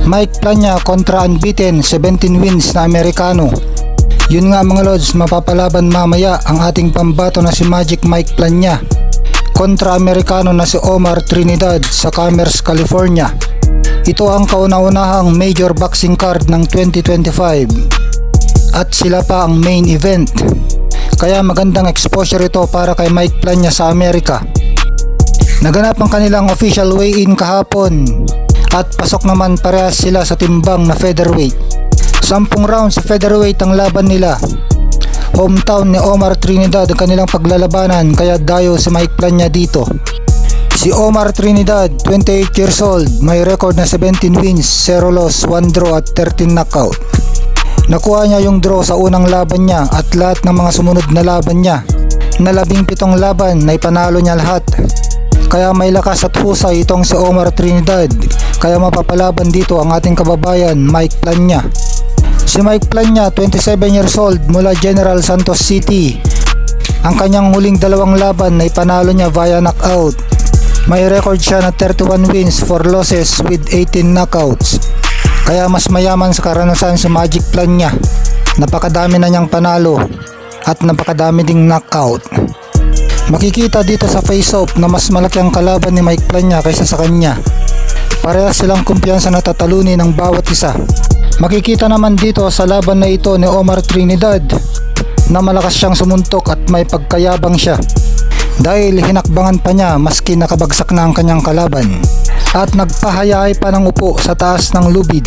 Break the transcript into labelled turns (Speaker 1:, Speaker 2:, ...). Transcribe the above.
Speaker 1: Mike Plania kontra unbeaten 17 wins na Amerikano. Yun nga mga lods, mapapalaban mamaya ang ating pambato na si Magic Mike Plania kontra Amerikano na si Omar Trinidad sa Commerce, California. Ito ang kauna-unahang major boxing card ng 2025 at sila pa ang main event. Kaya magandang exposure ito para kay Mike Plania sa Amerika. Naganap ang kanilang official weigh-in kahapon at pasok naman parehas sila sa timbang na featherweight. 10 rounds sa featherweight ang laban nila. Hometown ni Omar Trinidad ang kanilang paglalabanan kaya dayo si Mike Plania dito. Si Omar Trinidad, 28 years old, may record na 17 wins, 0 loss, 1 draw at 13 knockout. Nakuha niya yung draw sa unang laban niya at lahat ng mga sumunod na laban niya. Na 17 laban na ipanalo niya lahat. Kaya may lakas at husay itong si Omar Trinidad, kaya mapapalaban dito ang ating kababayan Mike Plania. Si Mike Plania, 27 years old, mula General Santos City. Ang kanyang huling dalawang laban na ipanalo niya via knockout. May record siya na 31 wins, 4 losses with 18 knockouts. Kaya mas mayaman sa karanasan si Magic Plania. Napakadami na niyang panalo at napakadami ding knockout. Makikita dito sa face-off na mas malaki ang kalaban ni Mike Plania kaysa sa kanya. Parehas silang kumpiyansa na tatalunin ng bawat isa. Makikita naman dito sa laban na ito ni Omar Trinidad na malakas siyang sumuntok at may pagkayabang siya. Dahil hinakbangan pa niya maski nakabagsak na ang kanyang kalaban at nagpahayay pa ng upo sa taas ng lubid.